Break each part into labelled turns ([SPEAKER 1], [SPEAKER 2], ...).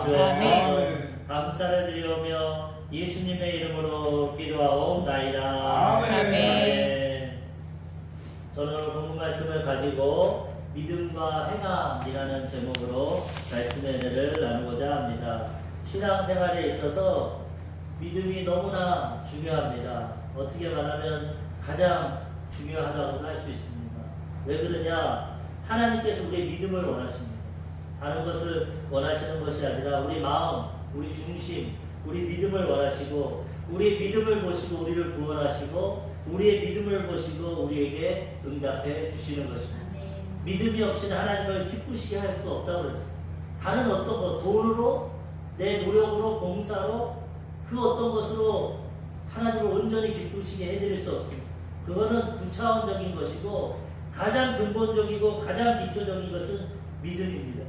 [SPEAKER 1] 주옵소서.
[SPEAKER 2] 감사를 드리오며 예수님의 이름으로 기도하옵나이다.
[SPEAKER 1] 아멘.
[SPEAKER 2] 저는 오늘 본문 말씀을 가지고 믿음과 행함이라는 제목으로 말씀의 은혜를 나누고자 합니다. 신앙생활에 있어서 믿음이 너무나 중요합니다. 어떻게 말하면 가장 중요하다고도 할 수 있습니다. 왜 그러냐? 하나님께서 우리의 믿음을 원하십니다. 다른 것을 원하시는 것이 아니라 우리 마음, 우리 중심, 우리 믿음을 원하시고 우리의 믿음을 보시고 우리를 구원하시고 우리의 믿음을 보시고 우리에게 응답해 주시는 것입니다. 믿음이 없이는 하나님을 기쁘시게 할 수가 없다고 그랬어요. 다른 어떤 것, 돈으로, 내 노력으로, 봉사로 그 어떤 것으로 하나님을 온전히 기쁘시게 해드릴 수 없습니다. 그거는 부차원적인 것이고 가장 근본적이고 가장 기초적인 것은 믿음입니다.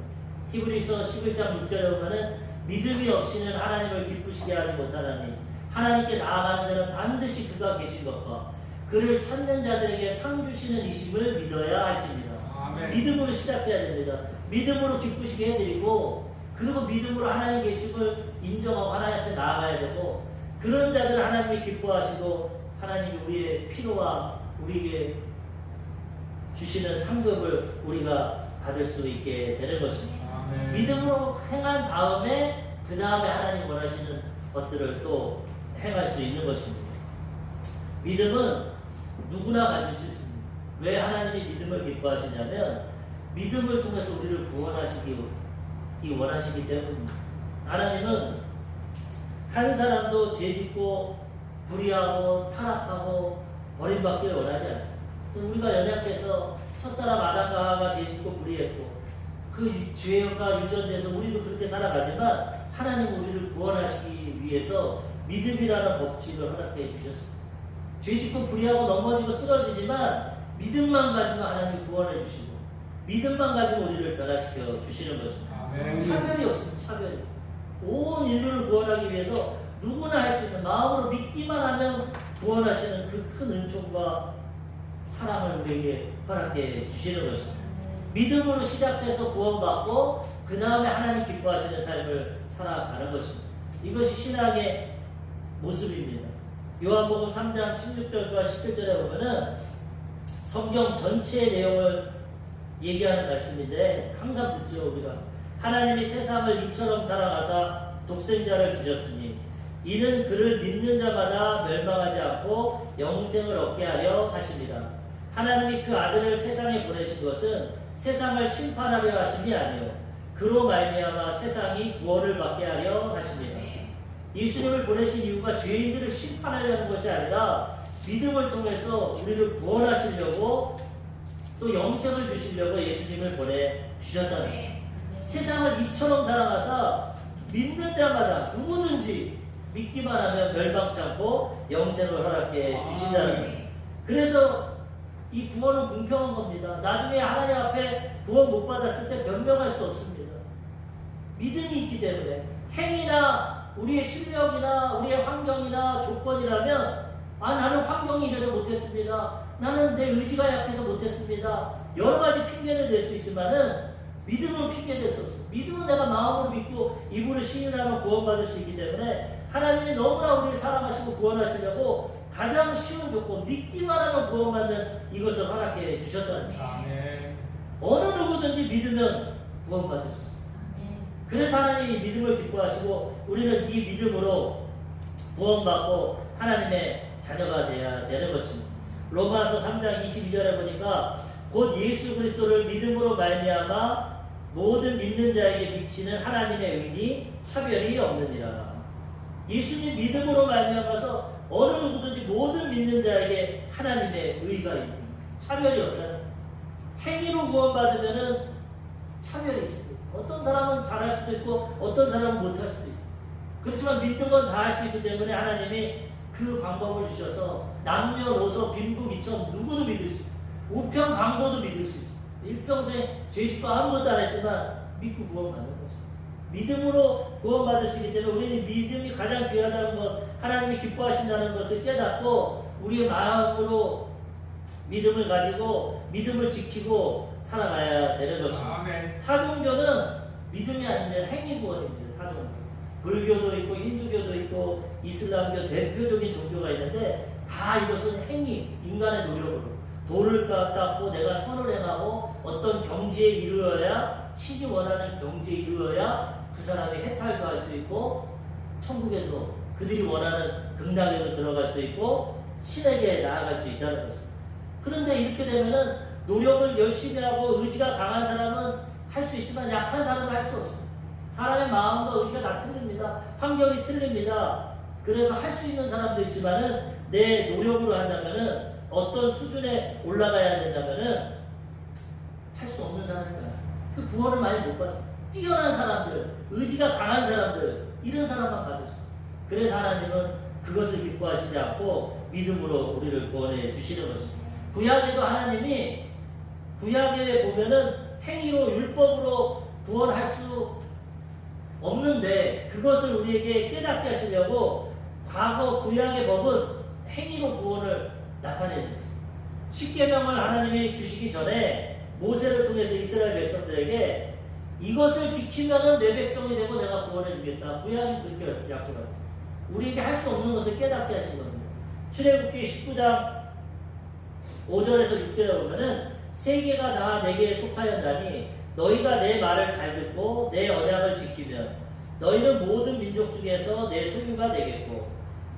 [SPEAKER 2] 히브리서 11장 6절에 보면은 믿음이 없이는 하나님을 기쁘시게 하지 못하나니 하나님께 나아가는 자는 반드시 그가 계신 것과 그를 찾는 자들에게 상 주시는 이심을 믿어야 할지니라. 아멘. 믿음으로 시작해야 됩니다. 믿음으로 기쁘시게 해드리고 그리고 믿음으로 하나님 계심을 인정하고 하나님 앞에 나아가야 되고 그런 자들을 하나님이 기뻐하시고 하나님이 우리의 필요와 우리에게 주시는 상급을 우리가 받을 수 있게 되는 것입니다. 아멘. 믿음으로 행한 다음에 그 다음에 하나님 원하시는 것들을 또 행할 수 있는 것입니다. 믿음은 누구나 가질 수 있습니다. 왜 하나님이 믿음을 기뻐하시냐면 믿음을 통해서 우리를 구원하시기 원하시기 때문입니다. 하나님은 한 사람도 죄짓고 불의하고 타락하고 버림받기를 원하지 않습니다. 우리가 연약해서 첫사람 아담과 하와가 죄짓고 불의했고 그 죄가 유전돼서 우리도 그렇게 살아가지만 하나님 우리를 구원하시기 위해서 믿음이라는 법칙을 허락해 주셨습니다. 죄짓고 불의하고 넘어지고 쓰러지지만 믿음만 가지면 하나님이 구원해 주시고 믿음만 가지고 우리를 변화시켜 주시는 것입니다. 아멘. 차별이 없습니다. 차별이. 온 인류를 구원하기 위해서 누구나 할 수 있는 마음으로 믿기만 하면 구원하시는 그 큰 은총과 사랑을 우리에게 허락해 주시는 것입니다. 믿음으로 시작해서 구원받고 그 다음에 하나님 기뻐하시는 삶을 살아가는 것입니다. 이것이 신앙의 모습입니다. 요한복음 3장 16절과 17절에 보면은 성경 전체의 내용을 얘기하는 말씀인데 항상 듣죠. 우리가 하나님이 세상을 이처럼 사랑하사 독생자를 주셨으니 이는 그를 믿는 자마다 멸망하지 않고 영생을 얻게 하려 하십니다. 하나님이 그 아들을 세상에 보내신 것은 세상을 심판하려 하심이 아니요 그로 말미암아 세상이 구원을 받게 하려 하십니다. 예수님을 보내신 이유가 죄인들을 심판하려는 것이 아니라 믿음을 통해서 우리를 구원하시려고 또 영생을 주시려고 예수님을 보내주셨다는 거예요. 세상을 이처럼 사랑하사 믿는 자마다 누구든지 믿기만 하면 멸망치 않고 영생을 허락해 주신다는 거예요. 그래서 이 구원은 공평한 겁니다. 나중에 하나님 앞에 구원 못 받았을 때 변명할 수 없습니다. 믿음이 있기 때문에 행위나 우리의 실력이나 우리의 환경이나 조건이라면 나는 환경이 이래서 못했습니다. 나는 내 의지가 약해서 못했습니다. 여러 가지 핑계를 댈 수 있지만은 믿음은 핑계될 수 없어요. 믿음은 내가 마음으로 믿고 입으로 시인하면 구원받을 수 있기 때문에 하나님이 너무나 우리를 사랑하시고 구원하시려고 가장 쉬운 조건, 믿기만 하면 구원받는 이것을 허락해 주셨다는 거예요. 어느 누구든지 믿으면 구원받을 수 있어요. 그래서 하나님이 믿음을 기뻐하시고 우리는 이 믿음으로 구원받고 하나님의 자녀가 되어야 되는 것입니다. 로마서 3장 22절에 보니까 곧 예수 그리스도를 믿음으로 말미암아 모든 믿는 자에게 미치는 하나님의 의니 차별이 없느니라. 예수님 믿음으로 말미암아서 어느 누구든지 모든 믿는 자에게 하나님의 의가 있는 차별이 없다는 행위로 구원받으면은 차별이 있습니다. 어떤 사람은 잘할 수도 있고 어떤 사람은 못할 수도 있어요. 그렇지만 믿는 건 다 할 수 있기 때문에 하나님이 그 방법을 주셔서 남녀노소 빈부 이천 누구도 믿을 수 있어요. 우편 강도도 믿을 수 있어요. 일평생 죄짓고 아무것도 안 했지만 믿고 구원받는 거죠. 믿음으로 구원받을 수 있기 때문에 우리는 믿음이 가장 귀하다는 것, 하나님이 기뻐하신다는 것을 깨닫고 우리의 마음으로 믿음을 가지고 믿음을 지키고 살아가야 되는 것입니다. 아멘. 타종교는 믿음이 아니면 행위 구원입니다. 타종. 불교도 있고 힌두교도 있고 이슬람교 대표적인 종교가 있는데 다 이것은 행위, 인간의 노력으로 도를 닦고 내가 선을 행하고 어떤 경지에 이르러야 신이 원하는 경지에 이르러야 그 사람이 해탈도 할 수 있고 천국에도 그들이 원하는 극락에도 들어갈 수 있고 신에게 나아갈 수 있다는 것입니다. 그런데 이렇게 되면은 노력을 열심히 하고 의지가 강한 사람은 할 수 있지만 약한 사람은 할 수 없습니다. 사람의 마음과 의지가 다 틀립니다. 환경이 틀립니다. 그래서 할 수 있는 사람도 있지만은 내 노력으로 한다면은 어떤 수준에 올라가야 된다면은 할 수 없는 사람이 많습니다. 그 구원을 많이 못 받습니다. 뛰어난 사람들, 의지가 강한 사람들, 이런 사람만 받을 수 있어요. 그래서 하나님은 그것을 기뻐하시지 않고 믿음으로 우리를 구원해 주시는 것입니다. 구약에도 하나님이 구약에 보면은 행위로 율법으로 구원할 수 없는데 그것을 우리에게 깨닫게 하시려고 과거 구약의 법은 행위로 구원을 나타내 줬어요. 십계명을 하나님이 주시기 전에 모세를 통해서 이스라엘 백성들에게 이것을 지키면은 내 백성이 되고 내가 구원해 주겠다. 구약이 그렇게 약속을 했어요. 우리에게 할 수 없는 것을 깨닫게 하신 겁니다. 출애굽기 19장 5절에서 6절에 보면은 세계가 다 내게 속하였다니 너희가 내 말을 잘 듣고 내 언약을 지키면 너희는 모든 민족 중에서 내 소유가 되겠고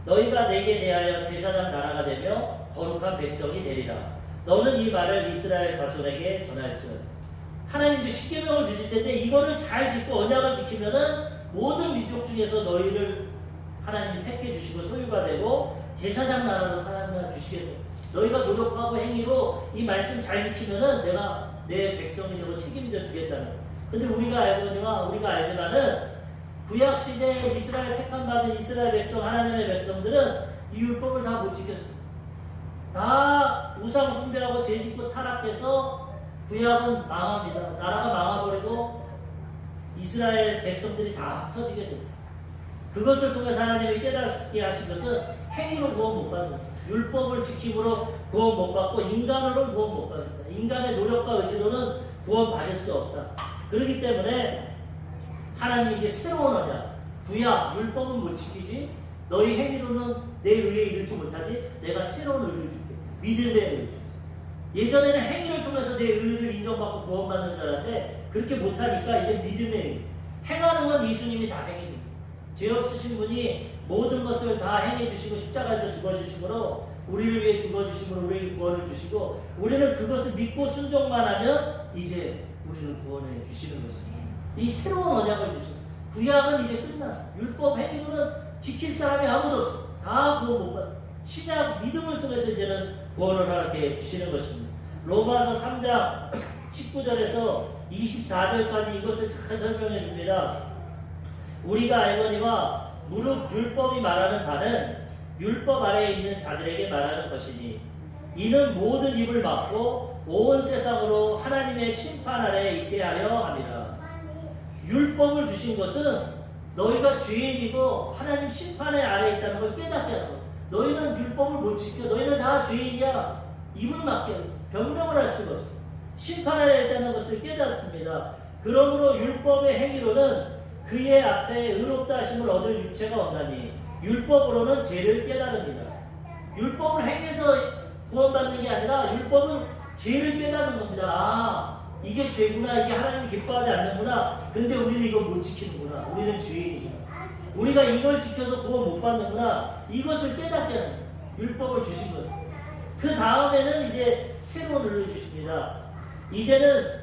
[SPEAKER 2] 너희가 내게 대하여 제사장 나라가 되며 거룩한 백성이 되리라. 너는 이 말을 이스라엘 자손에게 전할지어다. 하나님도 십계명을 주실 텐데 이거를 잘 지키고 언약을 지키면은 모든 민족 중에서 너희를 하나님이 택해 주시고 소유가 되고 제사장 나라로 사람을 주시겠다. 너희가 노력하고 행위로 이 말씀 잘 지키면은 내가 내 백성이 되고 책임져 주겠다는. 근데 우리가 알지만은 구약 시대에 이스라엘 택함 받은 이스라엘 백성, 하나님의 백성들은 이 율법을 다 못 지켰어. 다 우상 숭배하고 죄짓고 타락해서 구약은 망합니다. 나라가 망해버리고 이스라엘 백성들이 다 흩어지게 됩니다. 그것을 통해서 하나님이 깨닫게 하신 것은 행위로 구원 못 받는 거죠. 율법을 지킴으로 구원 못 받고 인간으로 구원 못 받는다. 인간의 노력과 의지로는 구원 받을 수 없다. 그렇기 때문에 하나님이 이제 새로운 언약, 구약, 율법은 못 지키지 너희 행위로는 내 의에 이르지 못하지 내가 새로운 의를 줄게. 믿음의 의를 줄게. 예전에는 행위를 통해서 내 의를 인정받고 구원받는 줄 알았는데 그렇게 못하니까 이제 믿음의 의. 행하는 건 예수님이 다 행해줍니다. 죄 없으신 분이 모든 것을 다 행해주시고 십자가에서 죽어주심으로 우리를 위해 죽어주심으로 우리에게 구원을 주시고 우리는 그것을 믿고 순종만 하면 이제 우리는 구원해 주시는 것입니다. 이 새로운 언약을 주시는 구약은 이제 끝났어. 율법 행위로는 지킬 사람이 아무도 없어. 다 구원 못 받아. 신약 믿음을 통해서 이제는 구원을 하게 주시는 것입니다. 로마서 3장 19절에서 24절까지 이것을 잘 설명해 줍니다. 우리가 알거니와 무릇 율법이 말하는 바는 율법 아래에 있는 자들에게 말하는 것이니 이는 모든 입을 막고 온 세상으로 하나님의 심판 아래에 있게 하려 함이라. 율법을 주신 것은 너희가 죄인이고 하나님 심판의 아래에 있다는 걸 깨닫게 하고 너희는 율법을 못 지켜. 너희는 다 죄인이야. 입을 막게 변명을 할 수가 없어. 심판 아래에 있다는 것을 깨닫습니다. 그러므로 율법의 행위로는 그의 앞에 의롭다 하심을 얻을 육체가 없나니 율법으로는 죄를 깨달습니다. 율법을 행해서 구원받는 게 아니라 율법은 죄를 깨닫는 겁니다. 아, 이게 죄구나. 이게 하나님이 기뻐하지 않는구나. 근데 우리는 이거 못 지키는구나. 우리는 죄인이구나. 우리가 이걸 지켜서 구원 못 받는구나. 이것을 깨닫게 하는 거예요. 율법을 주신 것을. 그 다음에는 이제 새로운 의를 주십니다. 이제는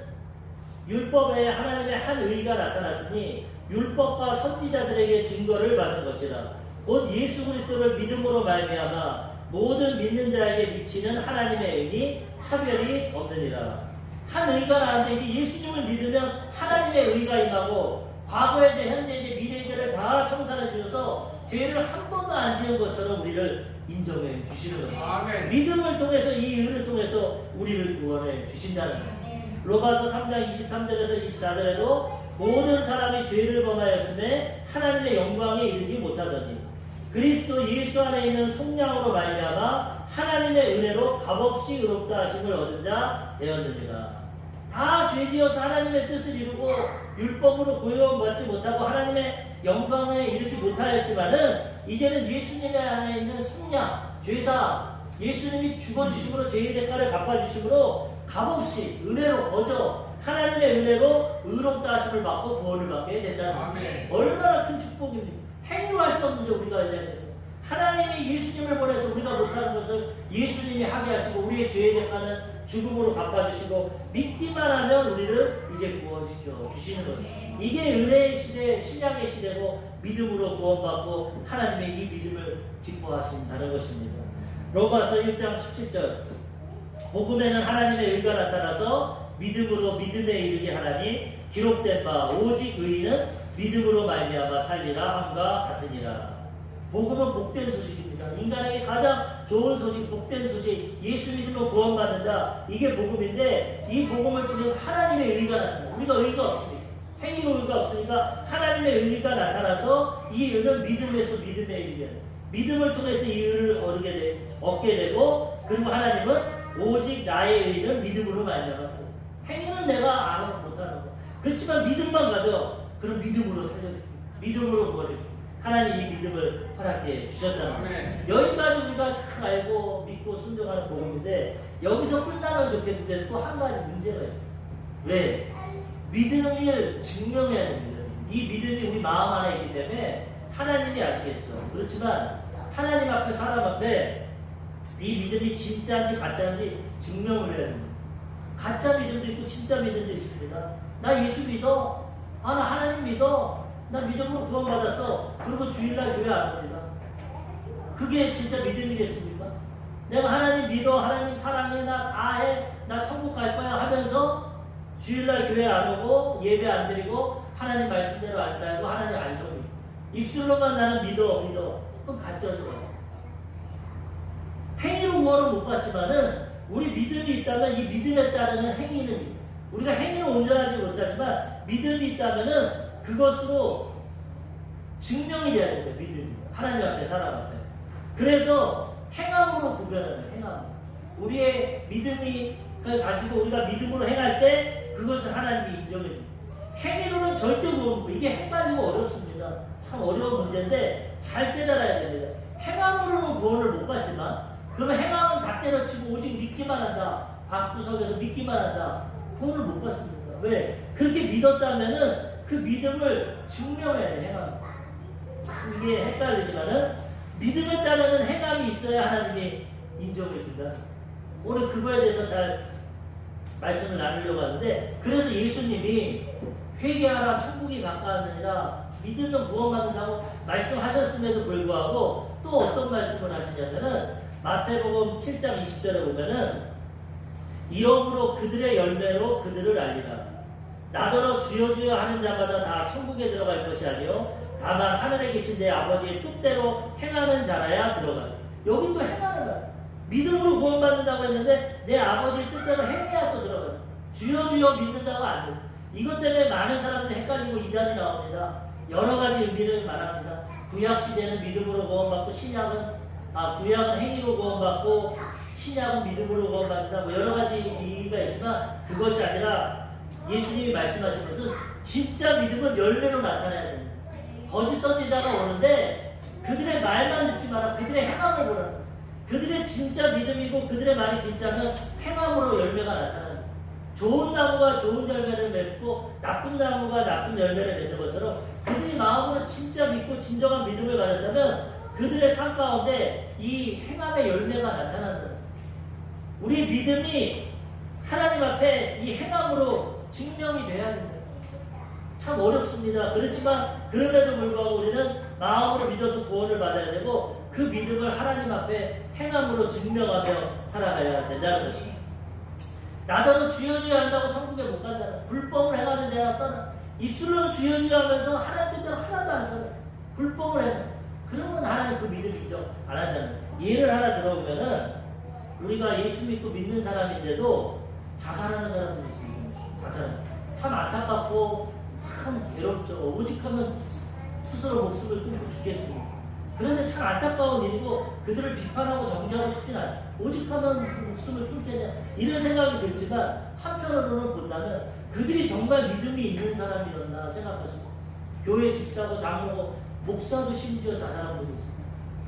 [SPEAKER 2] 율법에 하나님의 한 의가 나타났으니 율법과 선지자들에게 증거를 받은 것이라. 곧 예수 그리스도를 믿음으로 말미암아 모든 믿는 자에게 미치는 하나님의 의니 차별이 없느니라. 한 의가 나왔는데 이제 예수님을 믿으면 하나님의 의가 임하고 과거의 죄, 현재 죄, 미래의 죄를 다 청산해 주셔서 죄를 한 번도 안 지은 것처럼 우리를 인정해 주시는 것입니다. 믿음을 통해서 이 의를 통해서 우리를 구원해 주신다는 거예요. 로마서 3장 23절에서 24절에도 모든 사람이 죄를 범하였음에 하나님의 영광에 이르지 못하더니 그리스도 예수 안에 있는 속량으로 말미암아 하나님의 은혜로 값없이 의롭다 하심을 얻은 자 되었느니라. 다 죄지어서 하나님의 뜻을 이루고 율법으로 구원받지 못하고 하나님의 영광에 이르지 못하였지만은 이제는 예수님의 안에 있는 속량, 죄사, 예수님이 죽어주심으로 죄의 대가를 갚아주심으로 값없이 은혜로 거저 하나님의 은혜로 의롭다 하심을 받고 구원을 받게 된다는 거예요. 얼마나 큰 축복입니까? 행위로 할 수 없는 데 우리가 대해서 하나님이 예수님을 보내서 우리가 못하는 것을 예수님이 하게 하시고 우리의 죄의 대가는 죽음으로 갚아주시고 믿기만 하면 우리를 이제 구원시켜 주시는 거예요. 이게 은혜의 시대, 신약의 시대고 믿음으로 구원받고 하나님의 이 믿음을 기뻐하신다는 것입니다. 로마서 1장 17절 복음에는 하나님의 의가 나타나서 믿음으로 믿음에 이르게 하나니 기록된 바 오직 의인은 믿음으로 말미암아 살리라 함과 같으니라. 복음은 복된 소식입니다. 인간에게 가장 좋은 소식, 복된 소식, 예수 믿으면 구원받는다. 이게 복음인데 이 복음을 통해서 하나님의 의가 나타나. 우리가 의가 없으니까, 행위로 의가 없으니까 하나님의 의가 나타나서 이 의는 믿음에서 믿음에 이르게, 믿음을 통해서 이 의를 얻게 되고, 그리고 하나님은 오직 나의 의는 믿음으로 말미암아 살려. 행위는 내가 알아 못하는 거. 그렇지만 믿음만 가져. 그럼 믿음으로 살려줄게. 믿음으로 구원해줄게. 하나님 이 믿음을 허락해 주셨다는 거예요. 여기까지 우리가 잘 알고 믿고 순종하는 복음인데 여기서 끝나면 좋겠는데 또 한 가지 문제가 있어요. 왜? 믿음을 증명해야 됩니다. 이 믿음이 우리 마음 안에 있기 때문에 하나님이 아시겠죠. 그렇지만 하나님 앞에, 사람 앞에 이 믿음이 진짜인지 가짜인지 증명을 해야 됩니다. 가짜 믿음도 있고 진짜 믿음도 있습니다. 나 예수 믿어. 나 하나님 믿어. 나 믿음으로 구원받았어. 그리고 주일날 교회 안 옵니다. 그게 진짜 믿음이겠습니까? 내가 하나님 믿어, 하나님 사랑해, 나 다 해, 나 천국 갈 거야 하면서 주일날 교회 안 오고 예배 안 드리고 하나님 말씀대로 안 살고 하나님 안 섬기고 입술로만 나는 믿어. 그건 가짜죠. 행위로 구원을 못 받지만은 우리 믿음이 있다면 이 믿음에 따르는 행위는 우리가 행위로 온전하지 못하지만 믿음이 있다면은 그것으로 증명이 돼야 된다. 믿음이 하나님 앞에, 사람 앞에. 그래서 행함으로 구별하는 행함. 우리의 믿음이 가지고 우리가 믿음으로 행할 때 그것을 하나님이 인정해 줍니다. 행위로는 절대 구원, 이게 헷갈리고 어렵습니다. 참 어려운 문제인데 잘 깨달아야 됩니다. 행함으로는 구원을 못 받지만 그러면 행함은 다 때려치고 오직 믿기만 한다. 방구석에서 믿기만 한다. 구원을 못 받습니다. 왜? 그렇게 믿었다면은 그 믿음을 증명해야 돼. 행함. 참 이게 헷갈리지만은 믿음에 따르는 행함이 있어야 하나님이 인정해 준다. 오늘 그거에 대해서 잘 말씀을 나누려고 하는데, 그래서 예수님이 회개하라 천국이 가까웠느니라 믿으면 구원받는다고 말씀하셨음에도 불구하고 또 어떤 말씀을 하시냐면은 마태복음 7장 20절에 보면은 이러므로 그들의 열매로 그들을 알리라. 나더러 주여 주여 하는 자마다 다 천국에 들어갈 것이 아니요 다만 하늘에 계신 내 아버지의 뜻대로 행하는 자라야 들어가요. 여기 또 행하는 거야. 믿음으로 구원받는다고 했는데 내 아버지의 뜻대로 행해야 또 들어가요. 주여 주여 믿는다고 안 돼요. 이것 때문에 많은 사람들이 헷갈리고 이단이 나옵니다. 여러 가지 의미를 말합니다. 구약 시대는 믿음으로 구원받고 구약은 행위로 구원받고 신약은 믿음으로 구원받는다. 뭐 여러 가지 의미가 있지만 그것이 아니라 예수님이 말씀하신 것은 진짜 믿음은 열매로 나타나야 됩니다. 거짓 선지자가 오는데 그들의 말만 듣지 마라. 그들의 행함을 보라. 그들의 진짜 믿음이고 그들의 말이 진짜면 행함으로 열매가 나타납니다. 좋은 나무가 좋은 열매를 맺고 나쁜 나무가 나쁜 열매를 맺는 것처럼 그들이 마음으로 진짜 믿고 진정한 믿음을 가졌다면 그들의 삶 가운데 이 행함의 열매가 나타난다. 우리의 믿음이 하나님 앞에 이 행함으로 증명이 돼야 된다. 참 어렵습니다. 그렇지만 그럼에도 불구하고 우리는 마음으로 믿어서 구원을 받아야 되고 그 믿음을 하나님 앞에 행함으로 증명하며 살아가야 된다는 것입니다. 나더러 주여 주여 한다고 천국에 못 간다는, 불법을 행하는 자가 떠나. 입술로는 주여 주여 하면서 하나님 뜻대로 하나도 안 살아. 불법을 해. 그러면 하나님 그 믿음 인정 안 한다는 거예요. 예를 하나 들어보면은 우리가 예수 믿고 믿는 사람인데도 자살하는 사람들이 있습니다. 자살. 참 안타깝고 참 괴롭죠. 오직하면 스스로 목숨을 끊고 죽겠습니다. 그런데 참 안타까운 일이고 그들을 비판하고 정죄하고 싶지는 않습니다. 오직하면 목숨을 끊겠냐 이런 생각이 들지만 한편으로는 본다면 그들이 정말 믿음이 있는 사람이었나 생각하시고 교회 집사고 장로고 목사도 심지어 자살한 분이 있어요.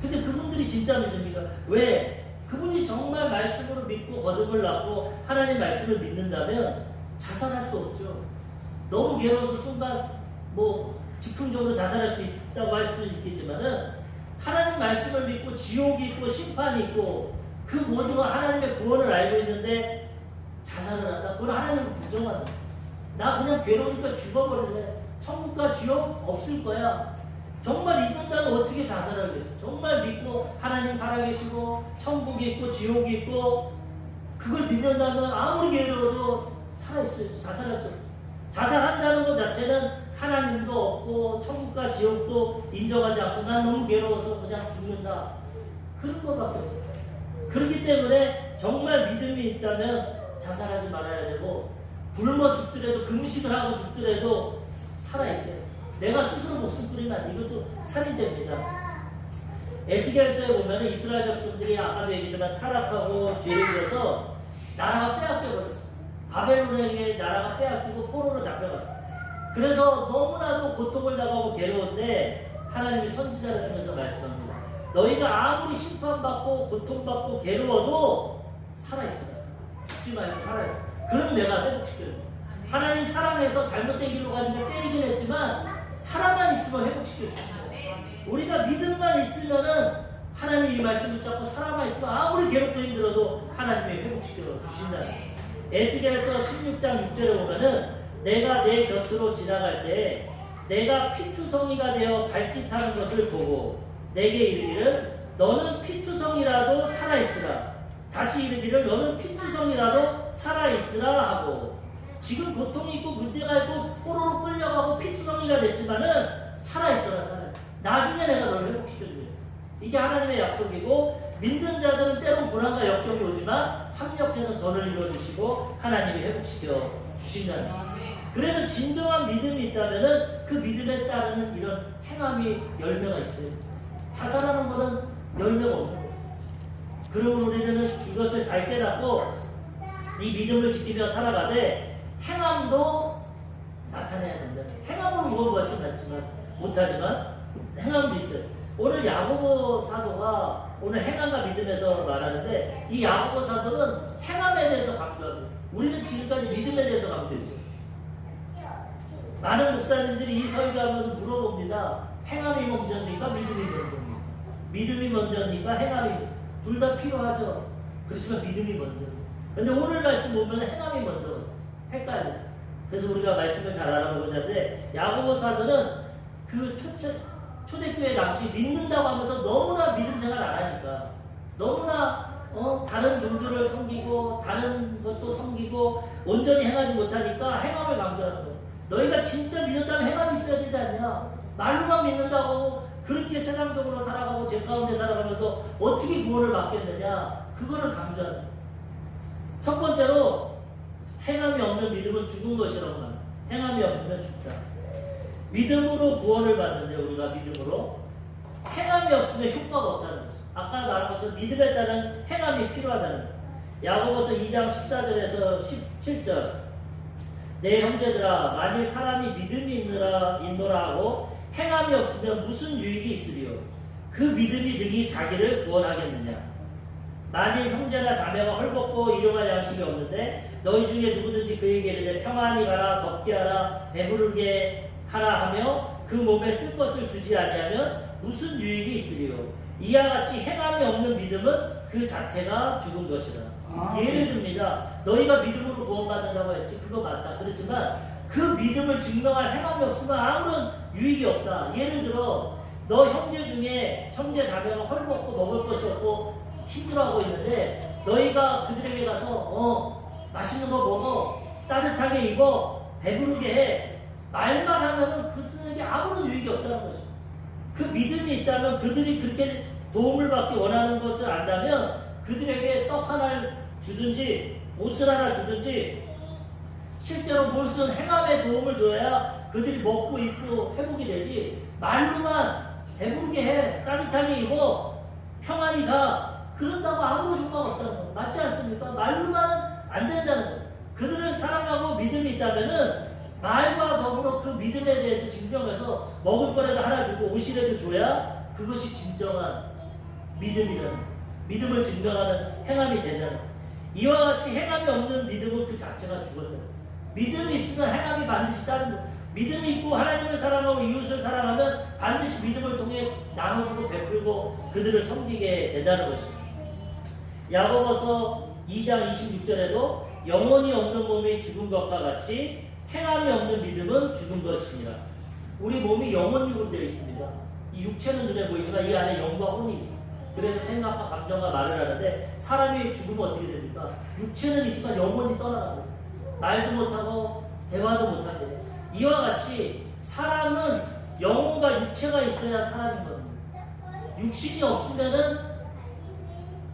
[SPEAKER 2] 근데 그분들이 진짜 믿습니까? 왜? 그분이 정말 말씀으로 믿고 거듭을 낳고 하나님 말씀을 믿는다면 자살할 수 없죠. 너무 괴로워서 순간 즉흥적으로 자살할 수 있다고 할 수는 있겠지만은 하나님 말씀을 믿고 지옥이 있고 심판이 있고 그 모든 건 하나님의 구원을 알고 있는데 자살을 한다? 그건 하나님을 부정한다. 나 그냥 괴로우니까 죽어버리래. 천국과 지옥 없을 거야. 정말 믿는다면 어떻게 자살하겠어? 정말 믿고 하나님 살아계시고 천국이 있고 지옥이 있고 그걸 믿는다면 아무리 괴로워도 살아있어요. 자살할 수 없어요. 자살한다는 것 자체는 하나님도 없고 천국과 지옥도 인정하지 않고 난 너무 괴로워서 그냥 죽는다. 그런 것밖에 없어요. 그렇기 때문에 정말 믿음이 있다면 자살하지 말아야 되고 굶어 죽더라도 금식을 하고 죽더라도 살아있어요. 내가 스스로 목숨 끊으면 안 돼. 이것도 살인죄입니다. 에스겔서에 보면 이스라엘 백성들이 아까도 얘기했지만 타락하고 죄를 지어서 나라가 빼앗겨버렸어. 바벨론에게 나라가 빼앗기고 포로로 잡혀갔어. 그래서 너무나도 고통을 당하고 괴로운데 하나님이 선지자를 통해서 말씀합니다. 너희가 아무리 심판받고 고통받고 괴로워도 살아있어라. 죽지 말고 살아있어. 그럼 내가 회복시켜줘. 하나님 사랑해서 잘못된 길로 가니까 때리긴 했지만 사랑만 있으면 회복시켜 주시고 우리가 믿음만 있으면은 하나님 이 말씀 붙잡고 사랑만 있으면 아무리 괴롭고 힘들어도 하나님이 회복시켜 주신다. 에스겔서 16장 6절에 보면은 내가 내 곁으로 지나갈 때 내가 피투성이가 되어 발짓하는 것을 보고 내게 이르기를 너는 피투성이라도 살아있으라. 다시 이르기를 너는 피투성이라도 살아있으라 하고 지금 고통이 있고 문제가 있고 포로로 끌려가고 피투성이가 됐지만은 살아있어라. 나중에 내가 너를 회복시켜주겠다. 이게 하나님의 약속이고 믿는 자들은 때론 고난과 역경이 오지만 합력해서 선을 이루어주시고 하나님이 회복시켜 주신다는 거예요. 그래서 진정한 믿음이 있다면은 그 믿음에 따르는 이런 행함이 열매가 있어요. 자살하는 거는 열매가 없는 거예요. 그러면 우리는 이것을 잘 깨닫고 이 믿음을 지키며 살아가되 행함도 나타내야 된다. 행함으로 구원받지 못하지만 행함도 있어요. 오늘 야고보 사도가 오늘 행함과 믿음에서 말하는데 이 야고보 사도는 행함에 대해서 강조합니다. 우리는 지금까지 믿음에 대해서 강조했죠. 많은 목사님들이 이 설교하면서 물어봅니다. 행함이 먼저입니까? 믿음이 먼저입니까? 믿음이 먼저입니까? 행함이 둘 다 필요하죠. 그렇지만 믿음이 먼저입니다. 근데 오늘 말씀 보면 행함이 먼저 헷갈려. 그래서 우리가 말씀을 잘 알아보고자 하는데 야고보 사도는 그 초대교회 당시 믿는다고 하면서 너무나 믿음 생활 안 하니까 너무나 다른 종교를 섬기고 다른 것도 섬기고 온전히 행하지 못하니까 행함을 강조하는 거예요. 너희가 진짜 믿었다면 행함이 있어야 되지 않냐. 말로만 믿는다고 그렇게 세상적으로 살아가고 죄 가운데 살아가면서 어떻게 구원을 받겠느냐. 그거를 강조하는 거예요. 첫 번째로 행함이 없는 믿음은 죽은 것이라고 말합니다. 행함이 없으면 죽다. 믿음으로 구원을 받는데 우리가 믿음으로 행함이 없으면 효과가 없다는 거죠. 아까 말한 것처럼 믿음에 따른 행함이 필요하다는 거예요. 야고보서 2장 14절에서 17절 내 형제들아 만일 사람이 믿음이 있노라 하고 행함이 없으면 무슨 유익이 있으리요. 그 믿음이 능히 자기를 구원하겠느냐. 만일 형제나 자매가 헐벗고 일용할 양식이 없는데 너희 중에 누구든지 그에게 이르되 평안히 가라 덥게 하라 배부르게 하라 하며 그 몸에 쓸 것을 주지 아니하면 무슨 유익이 있으리요. 이와 같이 행함이 없는 믿음은 그 자체가 죽은 것이다. 예를 듭니다. 너희가 믿음으로 구원받는다고 했지. 그거 맞다. 그렇지만 그 믿음을 증명할 행함이 없으면 아무런 유익이 없다. 예를 들어 너 형제 중에 형제 자매가 헐벗고 먹을 것이 없고 힘들어하고 있는데 너희가 그들에게 가서 맛있는 거 먹어 따뜻하게 입어 배부르게 해 말만 하면은 그들에게 아무런 유익이 없다는 거죠. 그 믿음이 있다면 그들이 그렇게 도움을 받기 원하는 것을 안다면 그들에게 떡 하나를 주든지 옷을 하나 주든지 실제로 무슨 행함에 도움을 줘야 그들이 먹고 입고 회복이 되지. 말로만 배부르게 해 따뜻하게 입어 평안히 가 그런다고 아무 효과가 없다는 거 맞지 않습니까? 말로만은 안 된다는 거. 그들을 사랑하고 믿음이 있다면은 말과 더불어 그 믿음에 대해서 증명해서 먹을 거라도 하나 주고 옷이라도 줘야 그것이 진정한 믿음이라는, 믿음을 증명하는 행함이 되는, 이와 같이 행함이 없는 믿음은 그 자체가 죽었다. 믿음이 있으면 행함이 반드시 따른다. 믿음이 있고 하나님을 사랑하고 이웃을 사랑하면 반드시 믿음을 통해 나눠주고 베풀고 그들을 섬기게 된다는 것입니다. 야고보서 2장 26절에도 영혼이 없는 몸이 죽은 것과 같이 행함이 없는 믿음은 죽은 것이니라. 우리 몸이 영혼육으로 되어 있습니다. 이 육체는 눈에 보이지만 이 안에 영과 혼이 있습니다. 그래서 생각과 감정과 말을 하는데 사람이 죽으면 어떻게 됩니까? 육체는 있지만 영혼이 떠나가고 말도 못하고 대화도 못하게. 이와 같이 사람은 영혼과 육체가 있어야 사람인 겁니다. 육신이 없으면은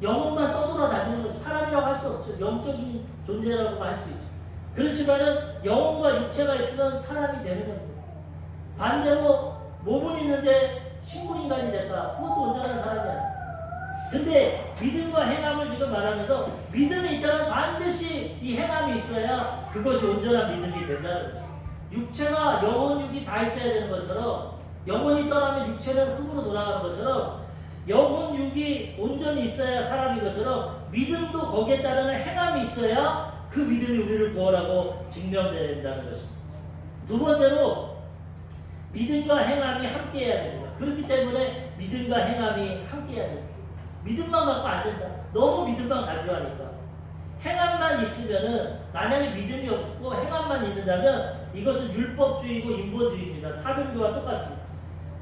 [SPEAKER 2] 영혼만 떠돌아다니는 거죠. 사람이라고 할 수 없죠. 영적인 존재라고 할 수 있죠. 그렇지만은 영혼과 육체가 있으면 사람이 되는 겁니다. 반대로 몸은 있는데 식물인간이 될까? 그것도 온전한 사람이 아니에요. 근데 믿음과 행함을 지금 말하면서 믿음이 있다면 반드시 이 행함이 있어야 그것이 온전한 믿음이 된다는 거죠. 육체가 영혼육이 다 있어야 되는 것처럼 영혼이 떠나면 육체는 흙으로 돌아가는 것처럼 영혼육이 온전히 있어야 사람인 것처럼 믿음도 거기에 따르는 행함이 있어야 그 믿음이 우리를 구원하고 증명된다는 것입니다. 두 번째로 믿음과 행함이 함께해야 됩니다. 그렇기 때문에 믿음과 행함이 함께해야 됩니다. 믿음만 갖고 안 된다. 너무 믿음만 간주하니까. 행함만 있으면은 만약에 믿음이 없고 행함만 있는다면 이것은 율법주의고 인본주의입니다. 타종교와 똑같습니다.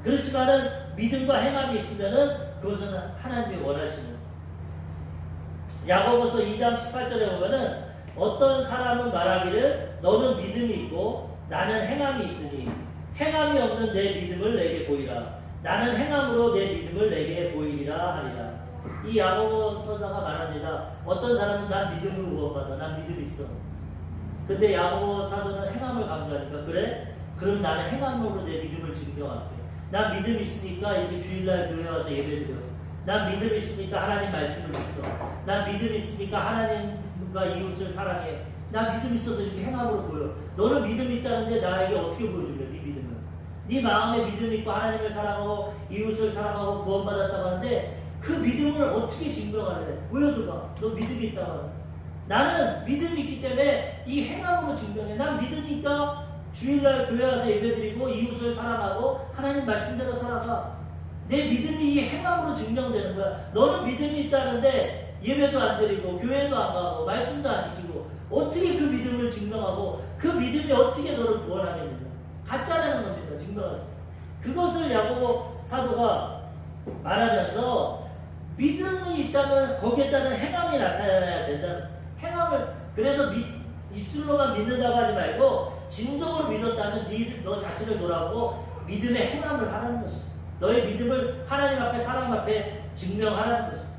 [SPEAKER 2] 그렇지만은 믿음과 행함이 있으면은 그것은 하나님이 원하시는 거예요. 야고보서 2장 18절에 보면은 어떤 사람은 말하기를 너는 믿음이 있고 나는 행함이 있으니 행함이 없는 내 믿음을 내게 보이라. 나는 행함으로 내 믿음을 내게 보이리라 하리라. 이 야고보서자가 말합니다. 어떤 사람은 난 믿음으로 구원받아. 난 믿음이 있어. 근데 야고보 사도는 행함을 강조하니까 그래? 그럼 나는 행함으로 내 믿음을 증명할게. 난 믿음이 있으니까 이렇게 주일날 교회 와서 예배드려. 난 믿음이 있으니까 하나님 말씀을 듣고. 난 믿음이 있으니까 하나님과 이웃을 사랑해. 난 믿음이 있어서 이렇게 행함으로 보여. 너는 믿음이 있다는데 나에게 어떻게 보여줄래? 네 믿음은. 네 마음에 믿음이 있고 하나님을 사랑하고 이웃을 사랑하고 구원받았다고 하는데 그 믿음을 어떻게 증명할래? 보여줘봐. 너 믿음이 있다고. 나는 믿음이 있기 때문에 이 행함으로 증명해. 난 믿으니까 주일날 교회 와서 예배드리고 이웃을 사랑하고 하나님 말씀대로 살아가. 내 믿음이 이 행함으로 증명되는 거야. 너는 믿음이 있다는데 예배도 안 드리고 교회도 안 가고 말씀도 안 지키고 어떻게 그 믿음을 증명하고 그 믿음이 어떻게 너를 구원하겠느냐. 가짜라는 겁니다. 증명할 수. 그것을 야고보 사도가 말하면서 믿음이 있다면 거기에 따른 행함이 나타나야 된다. 행함을 그래서 입술로만 믿는다고 하지 말고 진정으로 믿었다면 너 자신을 돌아보고 믿음의 행함을 하라는 것이다. 너의 믿음을 하나님 앞에 사람 앞에 증명하라는 것이다.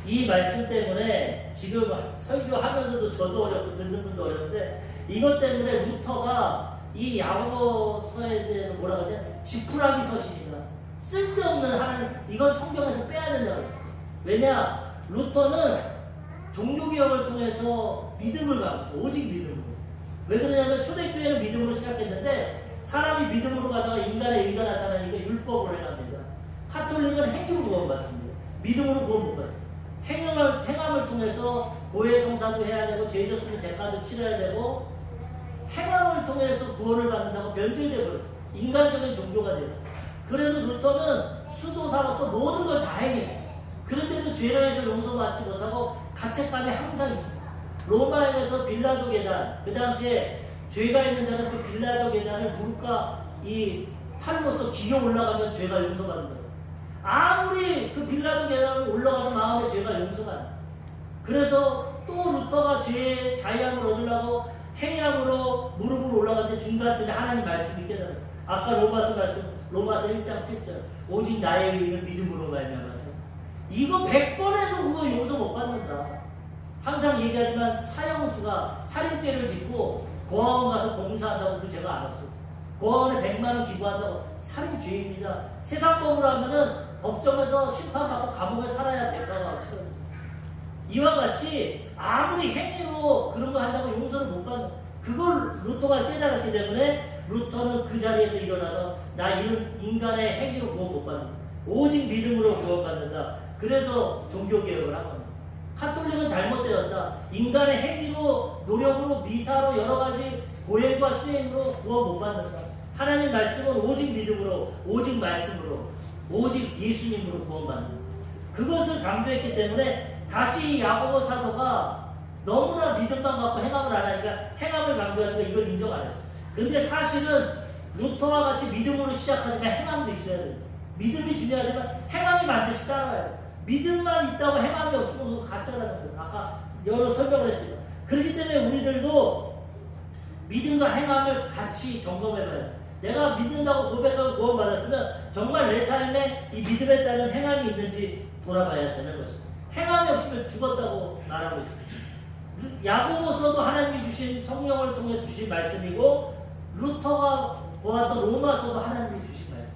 [SPEAKER 2] 이 말씀 때문에 지금 설교하면서도 저도 어렵고 듣는 분도 어려운데 이것 때문에 루터가 이 야고보서에 대해서 뭐라고 하냐? 지푸라기 서신이다. 쓸데없는 하나님, 이건 성경에서 빼야 된다고 했어요. 왜냐? 루터는 종교개혁을 통해서 믿음을 가졌어요. 오직 믿음으로. 왜 그러냐면 초대교회는 믿음으로 시작했는데 사람이 믿음으로 가다가 인간의 의가 나타나니까 율법으로 행합니다. 카톨릭은 행위로 구원받습니다. 믿음으로 구원 못 받습니다. 행함을 통해서 고해 성사도 해야 되고 죄 졌으면 대가도 치러야 되고 행함을 통해서 구원을 받는다고 변질되어 버렸어요. 인간적인 종교가 되었어요. 그래서 루터는 수도사로서 모든 걸 다 행했어요. 그런데도 죄로 해서 용서받지 못하고 가책감이 항상 있었어요. 로마에서 빌라도 계단, 그 당시에 죄가 있는 자는 그 빌라도 계단을 무릎과 이 팔로서 기어 올라가면 죄가 용서받는다. 아무리 그 빌라도 계단을 올라가도 마음에 죄가 용서가 안 돼. 그래서 또 루터가 죄의 자유함을 얻으려고 행함으로 무릎으로 올라갈 때 중간쯤에 하나님 말씀이 깨달았어요. 아까 로마서 말씀, 로마서 1장 7절. 오직 나의 의는 믿음으로 말미암아서. 이거 100번 해도 그거 용서 못 받는다. 항상 얘기하지만 사형수가 살인죄를 짓고 고아원 가서 봉사한다고 그 죄가 안 없어. 고아원에 100만 원 기부한다고 살인죄입니다. 세상법으로 하면은 법정에서 심판받고 감옥에 살아야 대가가 치러져요. 이와 같이 아무리 행위로 그런 거 한다고 용서를 못 받는, 그걸 루터가 깨달았기 때문에 루터는 그 자리에서 일어나서 나 이런 인간의 행위로 구원 못 받는다. 오직 믿음으로 구원받는다. 그래서 종교개혁을 한 겁니다. 카톨릭은 잘못되었다. 인간의 행위로, 노력으로, 미사로, 여러 가지 고행과 수행으로 구원 못 받는다. 하나님 말씀은 오직 믿음으로, 오직 말씀으로, 오직 예수님으로 구원받는다. 그것을 강조했기 때문에 다시 야고보 사도가 너무나 믿음만 갖고 행함을 안 하니까 행함을 강조하니까 이걸 인정 안 했어요. 근데 사실은 루터와 같이 믿음으로 시작하지만 행함도 있어야 돼요. 믿음이 중요하지만 행함이 반드시 따라와야 돼요. 믿음만 있다고 행함이 없으면 그거 가짜라는 거예요. 아까 여러 설명을 했지만. 그렇기 때문에 우리들도 믿음과 행함을 같이 점검해봐야 돼요. 내가 믿는다고 고백하고 구원받았으면 정말 내 삶에 이 믿음에 따른 행함이 있는지 돌아봐야 되는 것입니다. 행함이 없으면 죽었다고 말하고 있습니다. 야고보서도 하나님이 주신 성령을 통해서 주신 말씀이고 루터가 보았던 로마서도 하나님이 주신 말씀.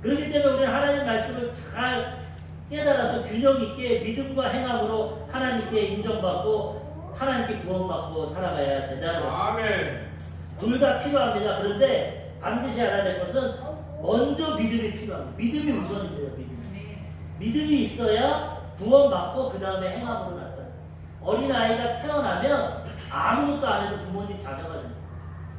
[SPEAKER 2] 그렇기 때문에 우리는 하나님 말씀을 잘 깨달아서 균형 있게 믿음과 행함으로 하나님께 인정받고 하나님께 구원받고 살아가야 된다는 것입니다.
[SPEAKER 1] 아멘.
[SPEAKER 2] 둘 다 필요합니다. 그런데 반드시 알아야 될 것은 먼저 믿음이 필요합니다. 믿음이 우선입니다. 믿음이 있어야 구원받고 그 다음에 행함으로 나타나요. 어린아이가 태어나면 아무것도 안 해도 부모님 자녀가 됩니다.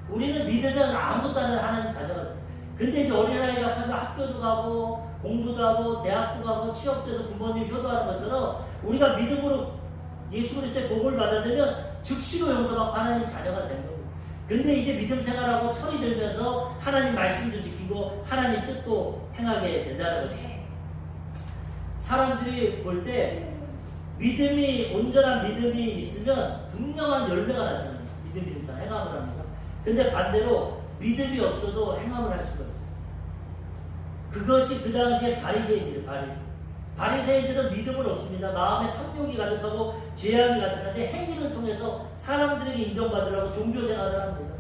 [SPEAKER 2] 우리는 믿으면 아무것도 안 해도 하나님 자녀가 됩니다. 근데 이제 어린아이가 가면 학교도 가고 공부도 하고 대학도 가고 취업돼서 부모님 효도하는 것처럼 우리가 믿음으로 예수 그리스도의 복을 받아들면 즉시로 용서받고 하나님 자녀가 되는 거예요. 근데 이제 믿음 생활하고 철이 들면서 하나님 말씀도 지키고 하나님 뜻도 행하게 된다는 것입니다. 사람들이 볼 때 믿음이, 온전한 믿음이 있으면 분명한 열매가 나타납니다. 믿음 인사, 행함을 합니다. 근데 반대로 믿음이 없어도 행함을 할 수가 있어요. 그것이 그 당시에 바리새인들이에요. 바리새인들은 믿음을 얻습니다. 마음에 탐욕이 가득하고 죄악이 가득한데 행위를 통해서 사람들에게 인정받으려고 종교 생활을 합니다.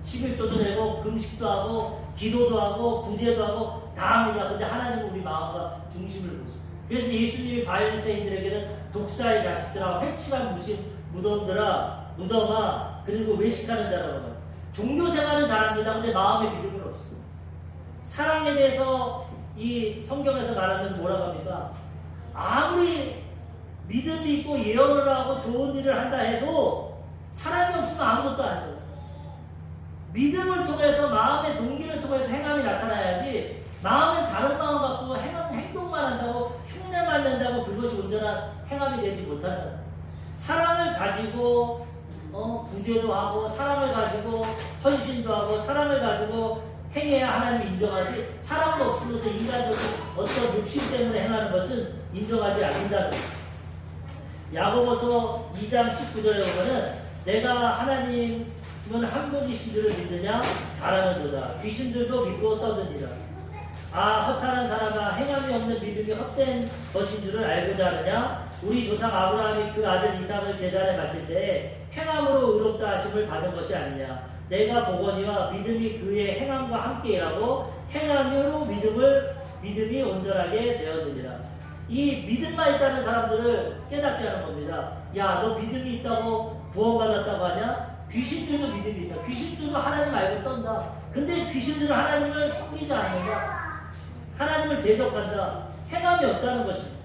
[SPEAKER 2] 11조도 내고 금식도 하고 기도도 하고 구제도 하고 다 합니다. 근데 하나님은 우리 마음과 중심을 보죠. 그래서 예수님이 바리새인들에게는 독사의 자식들아, 회칠한 무덤아, 그리고 외식하는 자라고 말해요. 종교 생활은 잘합니다. 근데 마음에 믿음은 없어요. 사랑에 대해서 이 성경에서 말하면서 뭐라고 합니까? 아무리 믿음이 있고 예언을 하고 좋은 일을 한다 해도 사랑이 없으면 아무것도 안 돼요. 믿음을 통해서 마음의 동기를 통해서 행함이 나타나야지 마음은 다른 마음 갖고 행동만 한다고 흉내만 낸다고 그것이 온전한 행함이 되지 못한다. 사랑을 가지고 구제도 하고 사랑을 가지고 헌신도 하고 사랑을 가지고 행해야 하나님이 인정하지 사랑도 없으면서 인간적인 어떤 욕심 때문에 행하는 것은 인정하지 않는다는 거예요. 야고보서 2장 19절에 보면은 내가 하나님은 한 분이신 줄을 믿느냐 잘하는도다. 귀신들도 믿고 떠드니라. 허탄한 사람아 행함이 없는 믿음이 헛된 것인 줄을 알고자 하느냐. 우리 조상 아브라함이 그 아들 이삭을 제단에 바칠 때 행함으로 의롭다 하심을 받은 것이 아니냐. 내가 보거니와 믿음이 그의 행함과 함께 일하고 행함으로 믿음이 온전하게 되었느니라. 이 믿음만 있다는 사람들을 깨닫게 하는 겁니다. 야, 너 믿음이 있다고 구원받았다고 하냐? 귀신들도 믿음이 있다. 귀신들도 하나님 알고 떤다. 근데 귀신들은 하나님을 섬기지 않는다. 하나님을 대적한다. 행함이 없다는 것입니다.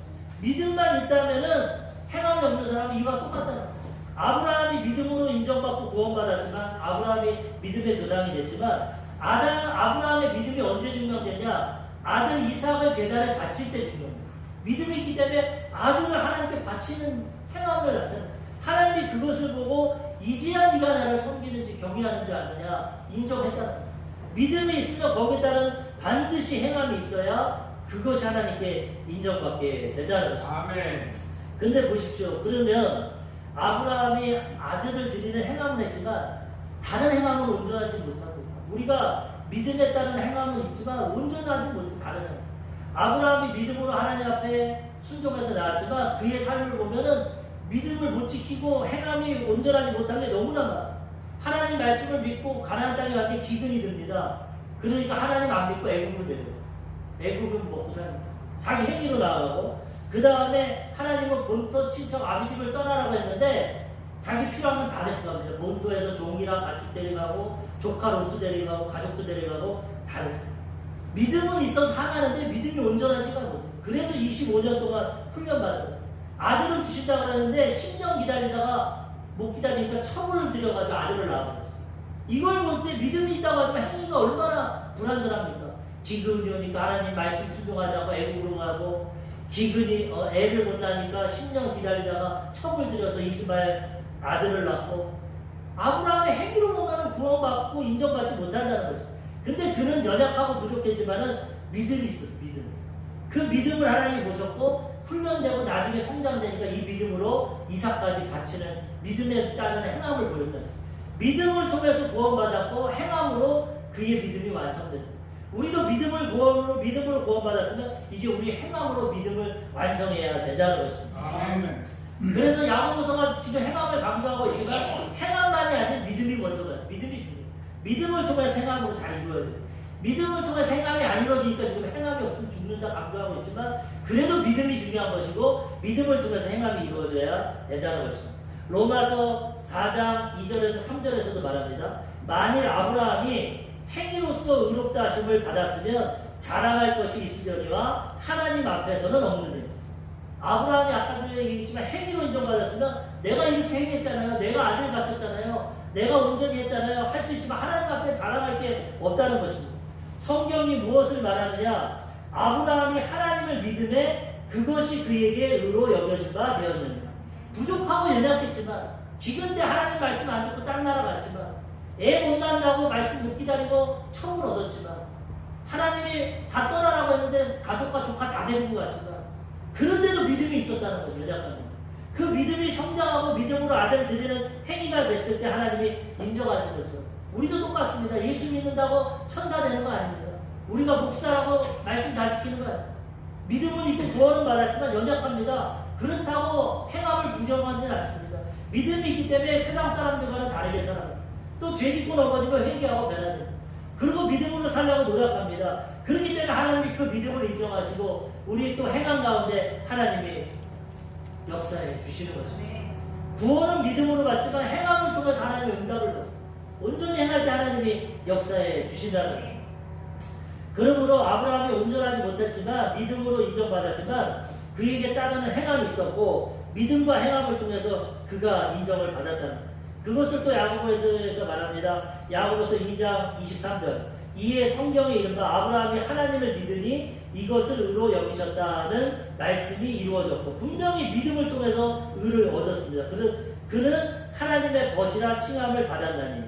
[SPEAKER 2] 믿음만 있다면은 행함이 없는 사람은 이와 똑같다. 아브라함이 믿음으로 인정받고 구원받았지만 아브라함이 믿음의 조상이 됐지만 아브라함의 믿음이 언제 증명됐냐? 아들 이삭을 제단에 바칠 때 증명됐어요. 믿음이 있기 때문에 아들을 하나님께 바치는 행함을 나타내요. 하나님이 그것을 보고 이제야 네가 나를 섬기는지 경외하는지 아느냐 인정했다는 거예요. 믿음이 있으면 거기에 따른 반드시 행함이 있어야 그것이 하나님께 인정받게 된다는 것입니다.
[SPEAKER 1] 아멘.
[SPEAKER 2] 근데 보십시오. 그러면 아브라함이 아들을 드리는 행함은 했지만 다른 행함은 온전하지 못합니다. 우리가 믿음에 따른 행함은 있지만 온전하지 못해 다른 행함. 아브라함이 믿음으로 하나님 앞에 순종해서 나왔지만 그의 삶을 보면은 믿음을 못 지키고 행함이 온전하지 못한 게 너무나 많아요. 하나님 말씀을 믿고 가나안 땅에 왔는데 기근이 듭니다. 그러니까 하나님 안 믿고 애굽을 내려요. 애굽은 먹고 삽니다. 자기 행위로 나아가고 그 다음에 하나님은 본토 친척 아비집을 떠나라고 했는데 자기 필요한 건 다 데리고 갑니다. 본토에서 종이랑 가축 데려가고 조카 롯도 데려가고 가족도 데려가고 다 믿음은 있어서 항하는데 믿음이 온전하지가 못해요. 그래서 25년 동안 훈련받아요. 아들을 주신다고 그러는데 10년 기다리다가 못 기다리니까 처분을 들여가지고 아들을 낳아버렸어요. 이걸 볼 때 믿음이 있다고 하지만 행위가 얼마나 불완전합니까? 기근이 오니까 하나님 말씀 순종하자고 애국으로 가고, 기근이 애를 못 낳으니까 10년 기다리다가 첩을 들여서 이스마엘 아들을 낳고, 아브라함의 행위로 보면 구원받고 인정받지 못한다는 거죠. 근데 그는 연약하고 부족했지만은 믿음이 있어요. 믿음. 그 믿음을 하나님이 보셨고 훈련되고 나중에 성장되니까 이 믿음으로 이삭까지 바치는 믿음에 따른 행함을 보였다. 믿음을 통해서 구원받았고 행함으로 그의 믿음이 완성된다. 우리도 믿음으로 구원받았으면 이제 우리 행함으로 믿음을 완성해야 된다는 것입니다.
[SPEAKER 1] 아멘.
[SPEAKER 2] 그래서 야고보서가 지금 행함을 강조하고 있지만 행함만이 아닌 믿음이 먼저 가요. 믿음이 중요해요. 믿음을 통해서 행함으로 잘 이루어져요. 믿음을 통해서 행함이 안 이루어지니까 지금 행함이 없으면 죽는다 강조하고 있지만 그래도 믿음이 중요한 것이고 믿음을 통해서 행함이 이루어져야 된다는 것입니다. 로마서 4장 2절에서 3절에서도 말합니다. 만일 아브라함이 행위로서 의롭다 하심을 받았으면 자랑할 것이 있으려니와 하나님 앞에서는 없느니라. 아브라함이 아까도 얘기했지만 행위로 인정받았으면 내가 이렇게 행했잖아요. 내가 아들 바쳤잖아요. 내가 온전히 했잖아요. 할 수 있지만 하나님 앞에 자랑할 게 없다는 것입니다. 성경이 무엇을 말하느냐? 아브라함이 하나님을 믿음에 그것이 그에게 의로 여겨진 바 되었느니라. 부족하고 연약했지만 기근 때 하나님 말씀 안 듣고 딴 나라 갔지만 애 못 낳는다고 말씀 못 기다리고 첩을 얻었지만 하나님이 다 떠나라고 했는데 가족과 조카 다 데리고 갔지만 그런데도 믿음이 있었다는 거죠. 연약합니다. 그 믿음이 성장하고 믿음으로 아들 드리는 행위가 됐을 때 하나님이 인정하는 거죠. 우리도 똑같습니다. 예수 믿는다고 천사 되는 거 아닙니다. 우리가 목사라고 말씀 다 지키는 거 아닙니다. 믿음은 있고 구원은 받았지만 연약합니다. 그렇다고 행함을 부정하지는 않습니다. 믿음이 있기 때문에 세상 사람들과는 다르게 살아요. 또 죄짓고 넘어지면 회개하고 변화됩니다. 그리고 믿음으로 살려고 노력합니다. 그렇기 때문에 하나님이 그 믿음을 인정하시고 우리 또 행함 가운데 하나님이 역사해 주시는 것입니다. 구원은 믿음으로 받지만 행함을 통해서 하나님의 응답을 받습니다. 온전히 행할 때 하나님이 역사해 주신다는 거예요. 그러므로 아브라함이 온전하지 못했지만 믿음으로 인정받았지만 그에게 따르는 행함이 있었고 믿음과 행함을 통해서 그가 인정을 받았다는 거예요. 그것을 또 야고보서에서 말합니다. 야고보서 2장 23절. 이에 성경에 이른바 아브라함이 하나님을 믿으니 이것을 의로 여기셨다는 말씀이 이루어졌고 분명히 믿음을 통해서 의를 얻었습니다. 그는 하나님의 벗이라 칭함을 받았나니.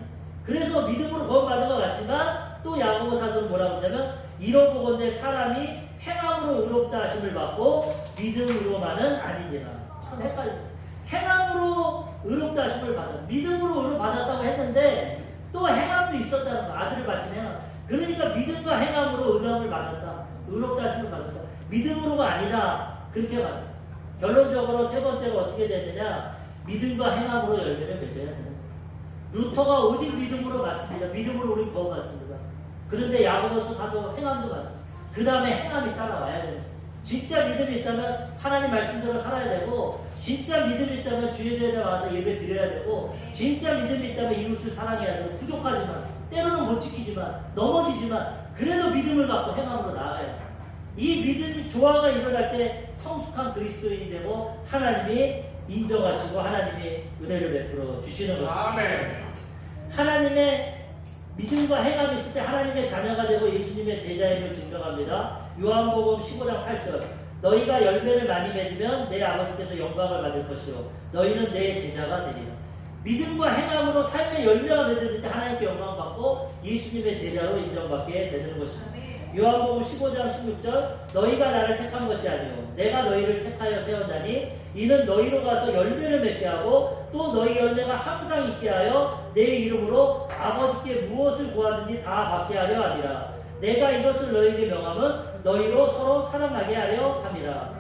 [SPEAKER 2] 그래서 믿음으로 구원받은 것 같지만 또 야고보 사도는 뭐라고 하냐면 이러보건대 사람이 행함으로 의롭다 하심을 받고 믿음으로만은 아니니라. 참 헷갈려요. 행함으로 의롭다 하심을 받아 믿음으로 의로 받았다고 했는데 또 행함도 있었다는 거. 아들을 바친 행함. 그러니까 믿음과 행함으로 의함을 받았다. 의롭다 하심을 받았다. 믿음으로가 아니다. 그렇게 말해요. 결론적으로 세 번째로 어떻게 되느냐? 믿음과 행함으로 열매를 맺어야 되는 거예요. 루터가 오직 믿음으로 받습니다. 믿음으로 우리 구원받습니다. 그런데 야고보서 사도 행함도 받습니다. 그 다음에 행함이 따라와야 돼요. 진짜 믿음이 있다면 하나님 말씀대로 살아야 되고 진짜 믿음이 있다면 주의 전에 와서 예배 드려야 되고 진짜 믿음이 있다면 이웃을 사랑해야 되고 부족하지만 때로는 못 지키지만 넘어지지만 그래도 믿음을 갖고 행함으로 나아가야 돼요. 이 믿음이 조화가 일어날 때 성숙한 그리스도인이 되고 하나님이 인정하시고 하나님이 은혜를 베풀어 주시는 것입니다.
[SPEAKER 1] 아멘.
[SPEAKER 2] 하나님의 믿음과 행함이 있을 때 하나님의 자녀가 되고 예수님의 제자임을 증명합니다. 요한복음 15장 8절. 너희가 열매를 많이 맺으면 내 아버지께서 영광을 받을 것이요 너희는 내 제자가 되리라. 믿음과 행함으로 삶의 열매가 맺어질 때 하나님께 영광받고 예수님의 제자로 인정받게 되는 것입니다. 요한복음 15장 16절. 너희가 나를 택한 것이 아니요 내가 너희를 택하여 세웠나니 이는 너희로 가서 열매를 맺게 하고 또 너희 열매가 항상 있게 하여 내 이름으로 아버지께 무엇을 구하든지 다 받게 하려 함이라. 내가 이것을 너희에게 명함은 너희로 서로 사랑하게 하려 함이라.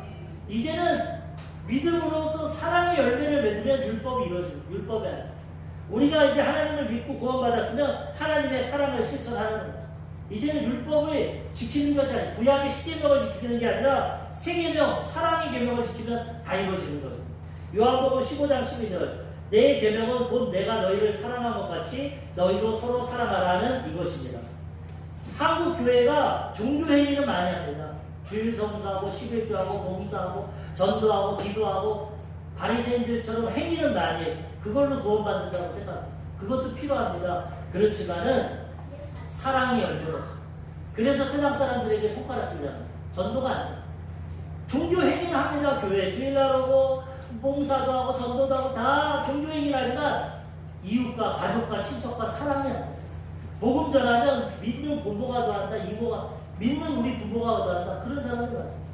[SPEAKER 2] 이제는 믿음으로서 사랑의 열매를 맺으면 율법이 이루어집니다. 율법이 아니라 우리가 이제 하나님을 믿고 구원받았으면 하나님의 사랑을 실천하는 거죠. 이제는 율법을 지키는 것이 아니라 구약의 10계명을 지키는 게 아니라 세계명 사랑의 계명을 지키면 다 이루어지는 거죠. 요한복음 15장 12절 내 계명은 곧 내가 너희를 사랑한 것 같이 너희도 서로 사랑하라는 이것입니다. 한국 교회가 종교 행위는 많이 합니다. 주일 성수하고 11조하고 봉사하고 전도하고 기도하고 바리새인들처럼 행위는 많이 해요. 그걸로 구원받는다고 생각합니다. 그것도 필요합니다. 그렇지만은 사랑의 열매가 없어요. 그래서 세상 사람들에게 손가락질을 합니다. 전도가 안 돼요. 종교 행위를 합니다. 교회 주일날 오고 봉사도 하고 전도도 하고 다 종교 행위를 하지만 이웃과 가족과 친척과 사랑이 안 돼요. 복음 전하면 믿는 부모가 더한다. 이모가 믿는 우리 부모가 더한다. 그런 사람들이 많습니다.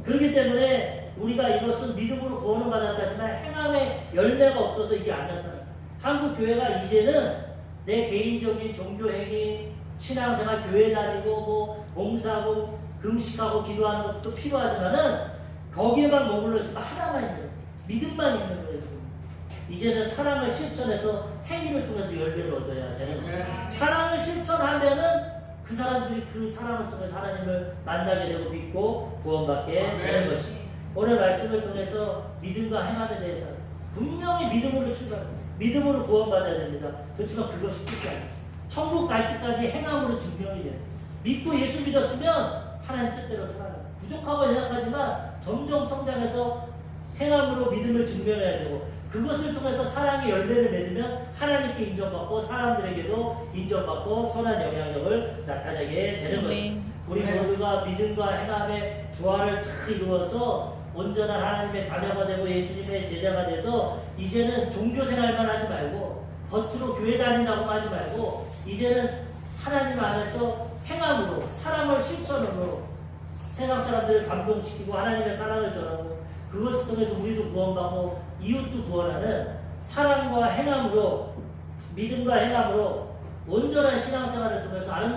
[SPEAKER 2] 그렇기 때문에 우리가 이것은 믿음으로 구원을 받았다지만 행함의 열매가 없어서 이게 안 나타나요. 한국 교회가 이제는 내 개인적인 종교 행위, 신앙생활 교회 다니고 뭐 봉사하고 금식하고 기도하는 것도 필요하지만은 거기에만 머물러 있으면 하나만 있는 거예요. 믿음만 있는 거예요. 이제는 사랑을 실천해서 행위를 통해서 열매를 얻어야 되는 거예요. 사랑을 실천하면은 그 사람들이 그 사랑을 통해서 하나님을 만나게 되고 믿고 구원받게 되는 것입니다. 오늘 말씀을 통해서 믿음과 행함에 대해서 분명히 믿음으로 출발합니다. 믿음으로 구원받아야 됩니다. 그렇지만 그것이 끝이 아니에요. 천국 갈지까지 행함으로 증명이 돼요. 믿고 예수 믿었으면 하나님 뜻대로 살아가요. 부족하고 연약하지만 점점 성장해서 행함으로 믿음을 증명해야 되고 그것을 통해서 사랑의 열매를 맺으면 하나님께 인정받고 사람들에게도 인정받고 선한 영향력을 나타내게 되는 것입니다. 우리 모두가 믿음과 행함의 조화를 잘 이루어서 온전한 하나님의 자녀가 되고 예수님의 제자가 돼서 이제는 종교생활만 하지 말고 겉으로 교회 다닌다고 하지 말고 이제는 하나님 안에서 행함으로 사랑을 실천으로 세상 사람들을 감동시키고 하나님의 사랑을 전하고 그것을 통해서 우리도 구원받고 이웃도 구원하는 사랑과 행함으로 믿음과 행함으로 온전한 신앙생활을 통해서 아름다운